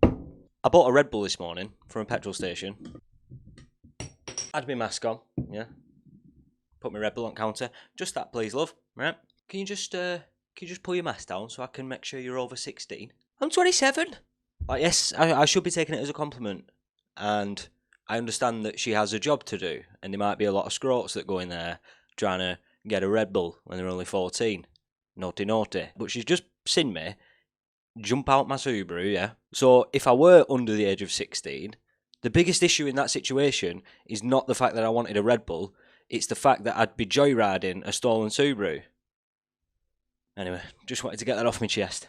I bought a Red Bull this morning from a petrol station. Had my mask on, yeah. Put my Red Bull on counter. Just that, please, love. Right? Can you just pull your mask down so I can make sure you're over 16? I'm 27. Like, yes, I should be taking it as a compliment, and I understand that she has a job to do, and there might be a lot of scroats that go in there trying to get a Red Bull when they're only 14. Naughty, naughty. But she's just seen me jump out my Subaru, yeah? So if I were under the age of 16, the biggest issue in that situation is not the fact that I wanted a Red Bull, it's the fact that I'd be joyriding a stolen Subaru. Anyway, just wanted to get that off my chest.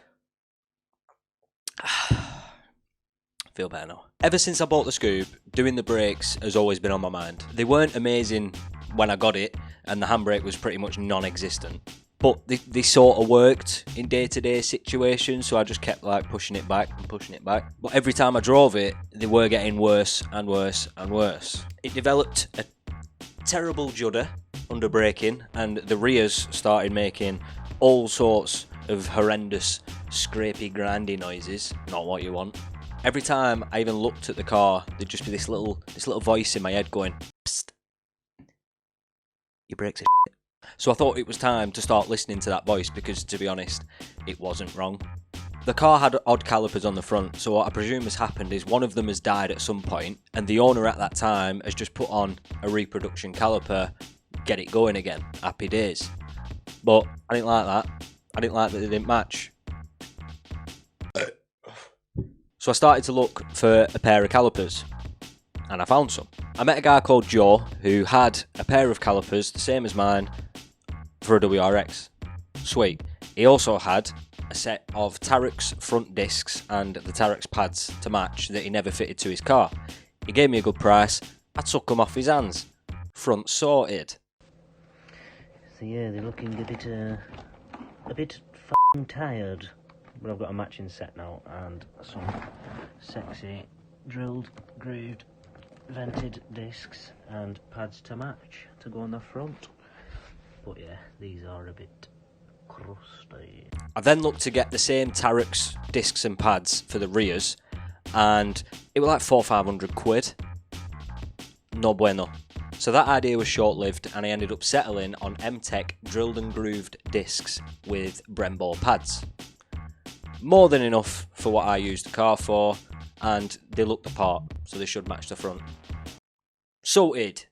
Feel better now. Ever since I bought the Scoob, doing the brakes has always been on my mind. They weren't amazing when I got it, and the handbrake was pretty much non-existent. But they sort of worked in day-to-day situations, so I just kept like pushing it back and pushing it back. But every time I drove it, they were getting worse and worse and worse. It developed a terrible judder under braking, and the rears started making all sorts of horrendous scrapey, grindy noises. Not what you want. Every time I even looked at the car, there'd just be this little voice in my head going, "Psst, your brakes are shit." So I thought it was time to start listening to that voice because, to be honest, it wasn't wrong. The car had odd calipers on the front, so what I presume has happened is one of them has died at some point, and the owner at that time has just put on a reproduction caliper, get it going again, happy days. But I didn't like that. I didn't like that they didn't match. So I started to look for a pair of calipers, and I found some. I met a guy called Joe who had a pair of calipers, the same as mine, for a WRX. Sweet. He also had a set of Tarek's front discs and the Tarek's pads to match that he never fitted to his car. He gave me a good price. I took them off his hands. Front sorted. So yeah, they're looking a bit f***ing tired. But I've got a matching set now and some sexy drilled, grooved, vented discs and pads to match to go on the front. But yeah, these are a bit crusty. I then looked to get the same Tarek's discs and pads for the rears, and it was like £400-500. No bueno. So that idea was short-lived, and I ended up settling on M-Tech drilled and grooved discs with Brembo pads. More than enough for what I used the car for, and they looked the part, so they should match the front. Sorted.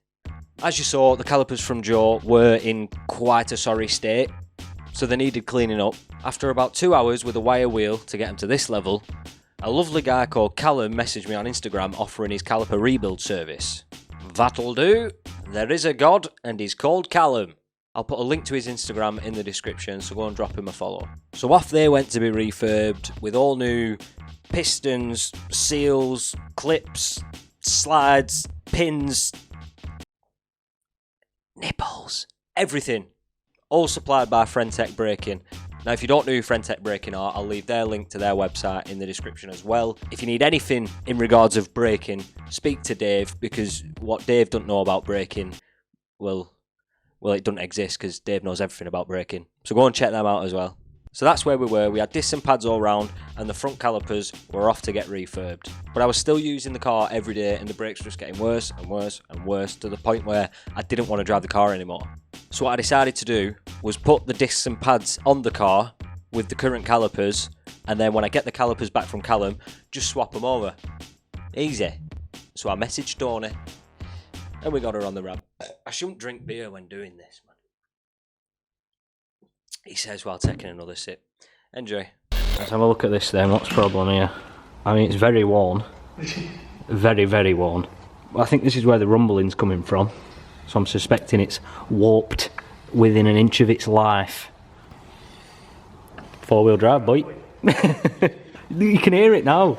As you saw, the calipers from Joe were in quite a sorry state, so they needed cleaning up. After about 2 hours with a wire wheel to get them to this level, a lovely guy called Callum messaged me on Instagram offering his caliper rebuild service. That'll do. There is a god, and he's called Callum. I'll put a link to his Instagram in the description, so go and drop him a follow. So off they went to be refurbed with all new pistons, seals, clips, slides, pins, nipples, everything. All supplied by Frentech Braking. Now, if you don't know who Frentech Braking are, I'll leave their link to their website in the description as well. If you need anything in regards of braking, speak to Dave, because what Dave doesn't know about braking, well, it doesn't exist because Dave knows everything about braking. So go and check them out as well. So that's where we were. We had discs and pads all round, and the front calipers were off to get refurbed. But I was still using the car every day, and the brakes were just getting worse and worse and worse, to the point where I didn't want to drive the car anymore. So what I decided to do was put the discs and pads on the car with the current calipers, and then when I get the calipers back from Callum, just swap them over. Easy. So I messaged Tony, and we got her on the ramp. I shouldn't drink beer when doing this, man. He says while taking another sip. Enjoy. Let's have a look at this then. What's the problem here? I mean, it's very worn. Very, very worn. Well, I think this is where the rumbling's coming from. So I'm suspecting it's warped within an inch of its life. Four-wheel drive, boy. You can hear it now.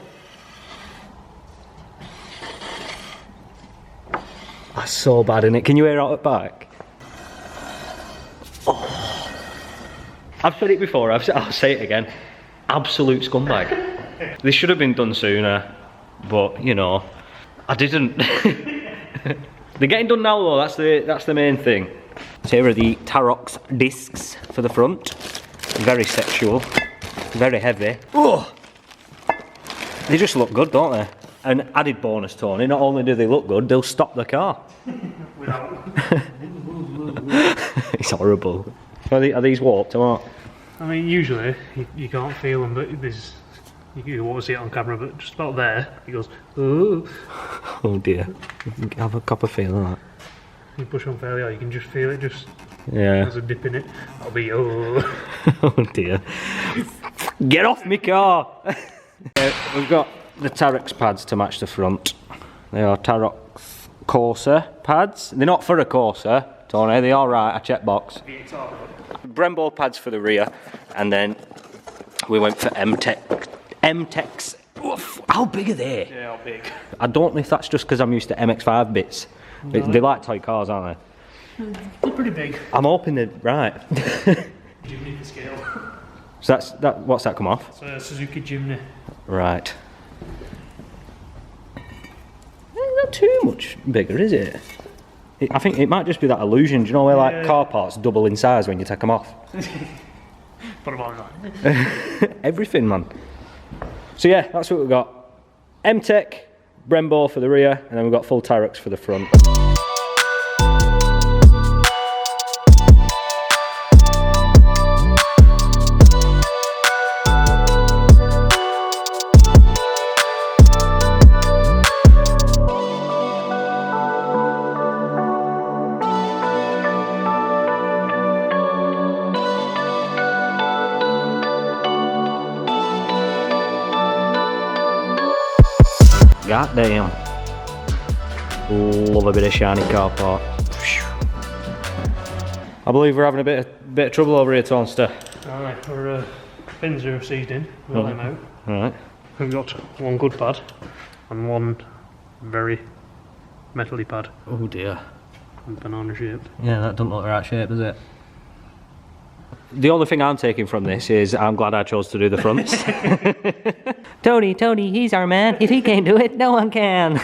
That's so bad, isn't it? Can you hear out the back? Oh. I've said it before, I'll say it again. Absolute scumbag. This should have been done sooner, but you know, I didn't. They're getting done now though, that's the main thing. So here are the Tarek's discs for the front. Very sexual, very heavy. Oh. They just look good, don't they? An added bonus, Tony, not only do they look good, they'll stop the car. It's horrible. Are these warped or what? I mean, usually you can't feel them, but there's, you won't see it on camera, but just about there, he goes, oh. Oh dear. Have a copper feel of that. You push on fairly hard, you can just feel it, just there's a dip in it. I'll be, oh. Oh dear. Get off me car! We've got the Tarex pads to match the front. They are Tarex Corsa pads. They're not for a Corsa, Tony, they're alright, I check box. Brembo pads for the rear, and then we went for M-Techs. Oof, how big are they? Yeah, how big? I don't know if that's just because I'm used to MX-5 bits. No. They like toy cars, aren't they? They're pretty big. I'm hoping they're right. Jimny for scale. So what's that come off? So Suzuki Jimny. Right. Not too much bigger, is it? I think it might just be that illusion, do you know where like car parts double in size when you take them off? Put them on that. Everything, man. So yeah, that's what we've got. M-Tech, Brembo for the rear, and then we've got full Tarex for the front. God damn. Love a bit of shiny car part. I believe we're having a bit of trouble over here, Tonster. Alright, our pins are seized in. We've got them out. Alright. We've got one good pad and one very metally pad. Oh dear. And banana shaped. Yeah, that doesn't look the right shape, does it? The only thing I'm taking from this is I'm glad I chose to do the fronts. Tony, he's our man. If he can't do it, no one can.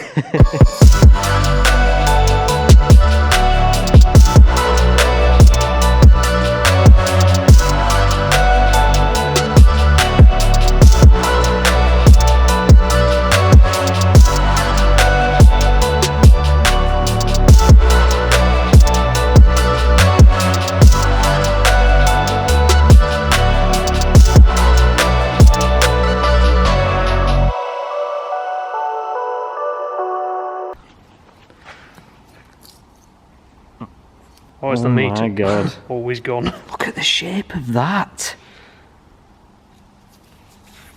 Always the meat. Oh my god. Always gone. Look at the shape of that.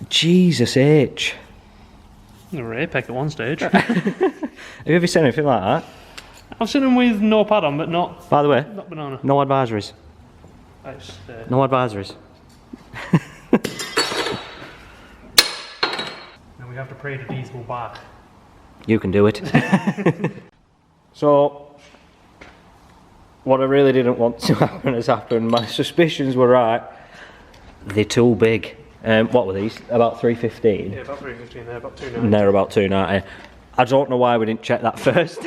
Jesus H. They were apex at one stage. Have you ever seen anything like that? I've seen them with no pad on, but not. By the way, not banana. No advisories. No advisories. Now we have to pray to diesel back. You can do it. So, what I really didn't want to happen has happened. My suspicions were right. They're too big. What were these? About 315? Yeah, about 315. They're about 290. They're about 290. I don't know why we didn't check that first.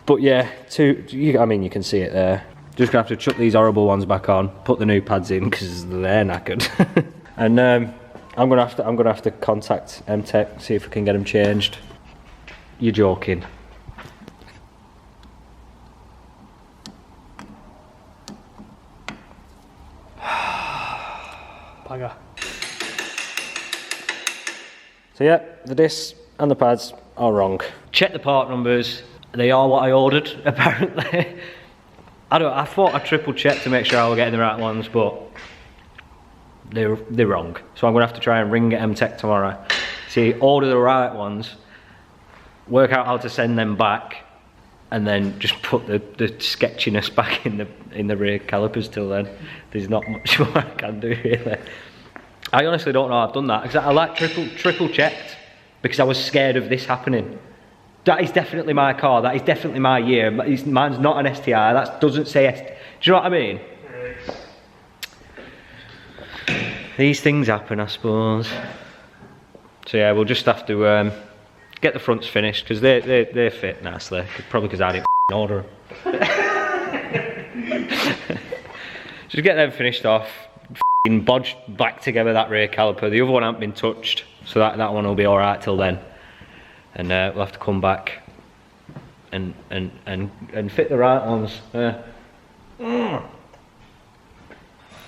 But yeah, I mean, you can see it there. Just gonna have to chuck these horrible ones back on, put the new pads in because they're knackered. And I'm gonna have to contact M-Tech, see if we can get them changed. You're joking. So yeah, the discs and the pads are wrong. Check the part numbers. They are what I ordered, apparently. I thought I triple checked to make sure I was getting the right ones, but they're wrong. So I'm gonna have to try and ring M-Tech tomorrow. See, order the right ones, work out how to send them back, and then just put the sketchiness back in the rear calipers. Till then, there's not much more I can do really. I honestly don't know how I've done that, because I like triple checked, because I was scared of this happening. That is definitely my car, that is definitely my year. Mine's not an STI, that doesn't say STI. Do you know what I mean? These things happen, I suppose. So yeah, we'll just have to get the fronts finished, because they fit nicely, probably because I didn't order them. Just get them finished off, bodged back together, that rear caliper. The other one hasn't been touched, so that one will be alright till then. And we'll have to come back and fit the right ones.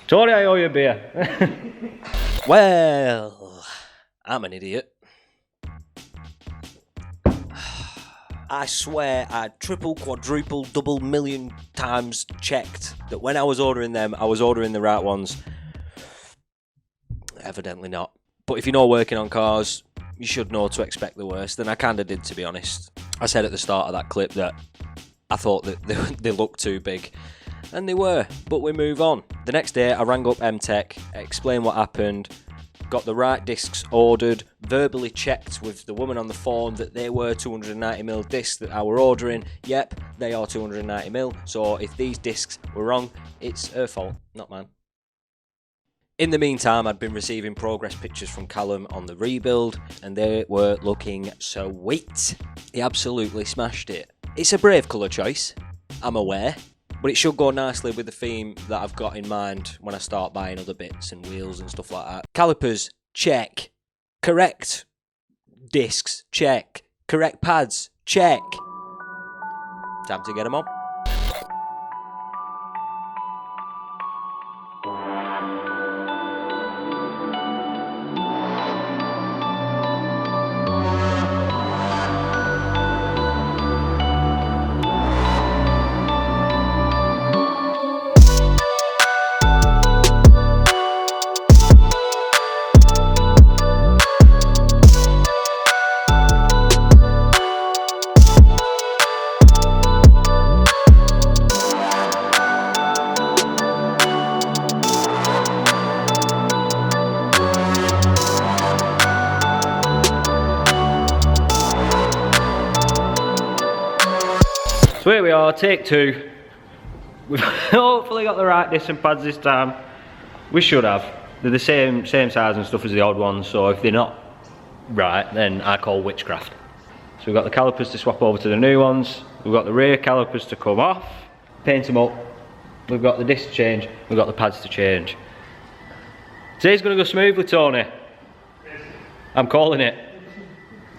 Tony, I owe you a beer. Well, I'm an idiot. I swear I triple, quadruple, double million times checked that when I was ordering them, I was ordering the right ones. Evidently not. But if you're not working on cars, you should know to expect the worst. And I kind of did, to be honest. I said at the start of that clip that I thought that they looked too big. And they were, but we move on. The next day, I rang up M-Tech, explained what happened, got the right discs ordered, verbally checked with the woman on the phone that they were 290mm discs that I were ordering. Yep, they are 290mm, so if these discs were wrong, it's her fault, not mine. In the meantime, I'd been receiving progress pictures from Callum on the rebuild, and they were looking sweet. He absolutely smashed it. It's a brave colour choice, I'm aware, but it should go nicely with the theme that I've got in mind when I start buying other bits and wheels and stuff like that. Calipers, check. Correct discs, check. Correct pads, check. Time to get them on. So here we are, take two. We've hopefully got the right disc and pads this time. We should have. They're the same size and stuff as the odd ones, so if they're not right, then I call witchcraft. So we've got the calipers to swap over to the new ones. We've got the rear calipers to come off, paint them up. We've got the disc to change. We've got the pads to change. Today's going to go smoothly, Tony. I'm calling it.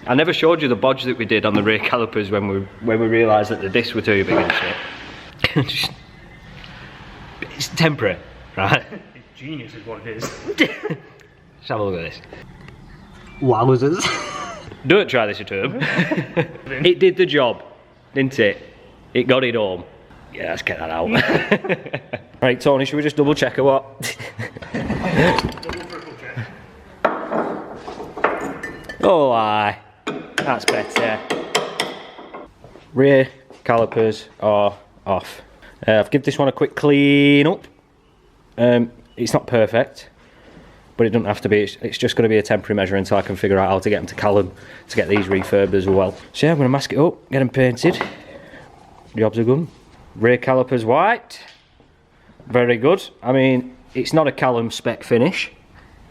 I never showed you the bodge that we did on the rear calipers when we realised that the discs were too big and shit. It's temporary, right? Genius is what it is. Let's have a look at this. Wowzers. Don't try this at home. It did the job, didn't it? It got it home. Yeah, let's get that out. Right, Tony, should we just double check or what? Oh, aye. That's better. Rear calipers are off. I've given this one a quick clean up. It's not perfect, but it doesn't have to be. It's just going to be a temporary measure until I can figure out how to get them to Callum to get these refurbed as well. So yeah, I'm going to mask it up, get them painted. Jobs are good. Rear calipers white. Very good. I mean, it's not a Callum spec finish,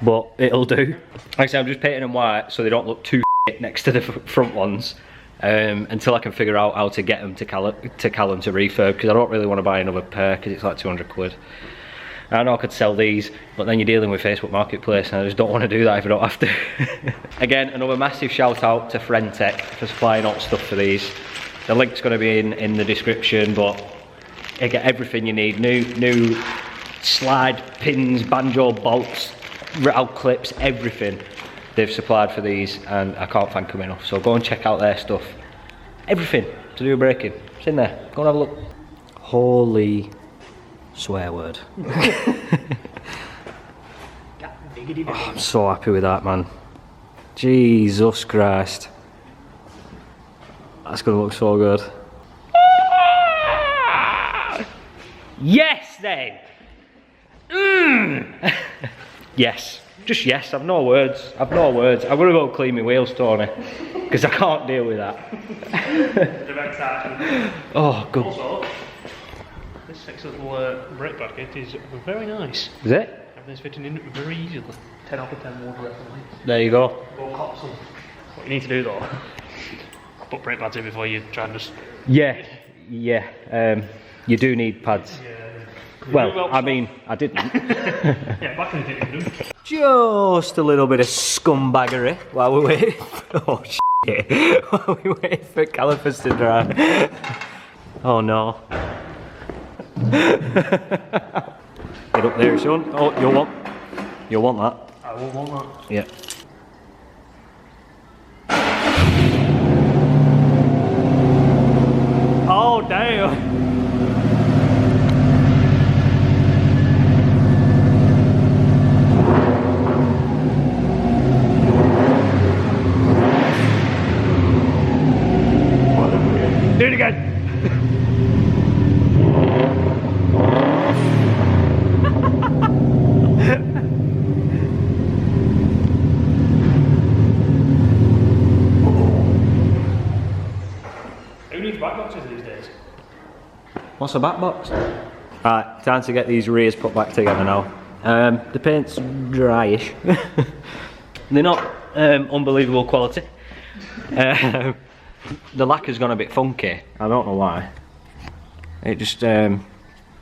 but it'll do. Like I said, I'm just painting them white so they don't look too next to the front ones until I can figure out how to get them to Callum to refurb, because I don't really want to buy another pair because it's like 200 quid. I know I could sell these, but then you're dealing with Facebook Marketplace and I just don't want to do that if I don't have to. Again, another massive shout out to Frentech for supplying all the stuff for these. The link's going to be in the description, but you get everything you need. New slide pins, banjo bolts, route clips, everything they've supplied for these, and I can't thank them enough. So go and check out their stuff. Everything to do with braking. It's in there. Go and have a look. Holy swear word. Oh, I'm so happy with that, man. Jesus Christ. That's gonna look so good. Yes then! Yes. Just yes, I've no words. I'm gonna go clean my wheels, Tony, because I can't deal with that. Oh, good. Also, this little brake bracket is very nice. Is it? Everything's fitting in very easily. 10 out of 10 water recommended. There you go. What you need to do though, put brake pads in before you try and just... Yeah. You do need pads. Yeah. Well, I mean, I didn't. Yeah, back in the day you didn't. Just a little bit of scumbaggery while we're waiting. Oh shit! While we wait for calipers to dry. Oh no! Get up there, son. Oh, you'll want that. I won't want that. Yeah. Oh damn! Do it again. Who needs back boxes these days? What's a back box? Right, time to get these rears put back together now. The paint's dryish. They're not unbelievable quality. The lacquer's gone a bit funky. I don't know why. It just don't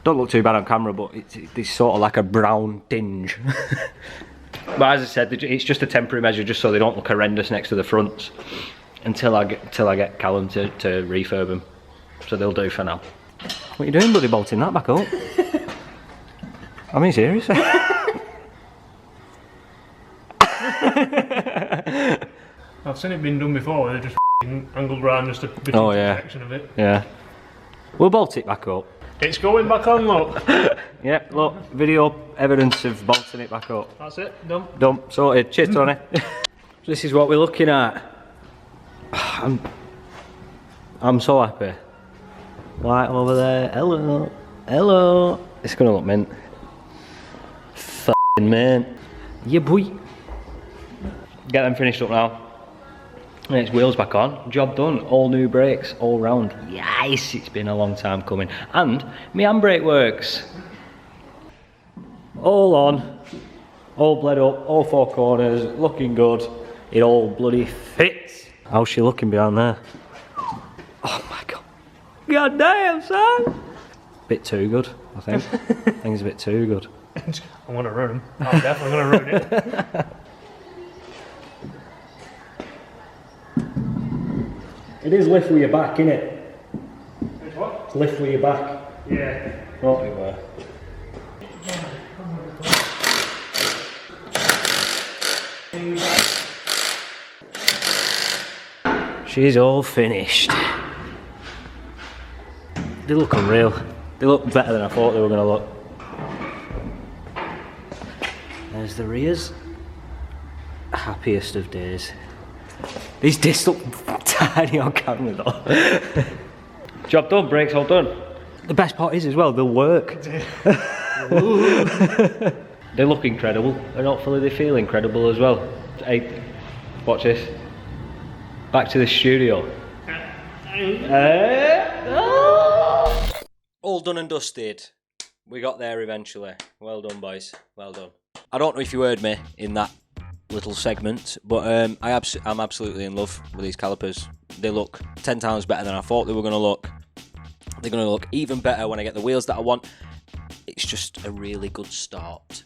look too bad on camera, but it's sort of like a brown tinge. But as I said, it's just a temporary measure, just so they don't look horrendous next to the fronts. Until I get Callum to refurb them, so they'll do for now. What are you doing, bloody bolting that back up? I mean, seriously. I've seen it being done before, where they just angled round just a bit Oh, of yeah. section of it. Yeah. We'll bolt it back up. It's going back on, look. Yep, look, video evidence of bolting it back up. That's it, done. Done, sorted. Cheers, Tony. This is what we're looking at. I'm so happy. Right over there. Hello. Hello. It's gonna look mint. F***ing mint. Yeah, boy. Get them finished up now. And it's wheels back on. Job done. All new brakes, all round. Yes, it's been a long time coming. And my handbrake works. All on. All bled up. All four corners. Looking good. It all bloody fits. How's she looking behind there? Oh my god. God damn, son! Bit too good, I think. I think it's a bit too good. I'm gonna ruin them. I'm definitely gonna ruin it. It is lift with your back, innit? It's what? It's lift with your back. Yeah. Thought we were. She's all finished. They look unreal. They look better than I thought they were going to look. There's the rears. Happiest of days. These discs look tiny on camera though. Job done, brakes all done. The best part is as well, they'll work. They look incredible, and hopefully they feel incredible as well. Hey, watch this. Back to the studio. All done and dusted. We got there eventually. Well done, boys. Well done. I don't know if you heard me in that little segment, but I'm absolutely in love with these calipers. They look 10 times better than I thought they were going to look. They're going to look even better when I get the wheels that I want. It's just a really good start.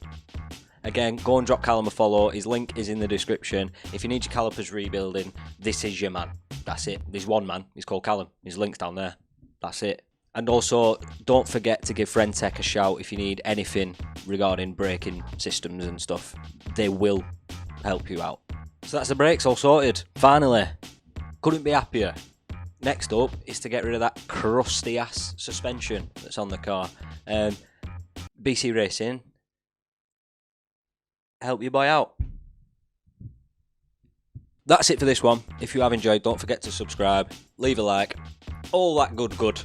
Again, go and drop Callum a follow. His link is in the description. If you need your calipers rebuilding, this is your man. That's it. There's one man. He's called Callum. His link's down there. That's it. And also, don't forget to give Frentech a shout if you need anything regarding braking systems and stuff. They will help you out. So that's the brakes all sorted. Finally, couldn't be happier. Next up is to get rid of that crusty ass suspension that's on the car. BC Racing, help your boy out. That's it for this one. If you have enjoyed, don't forget to subscribe, leave a like, all that good.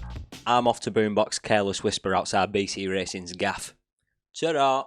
I'm off to Boombox Careless Whisper outside BC Racing's gaff. Ta-da!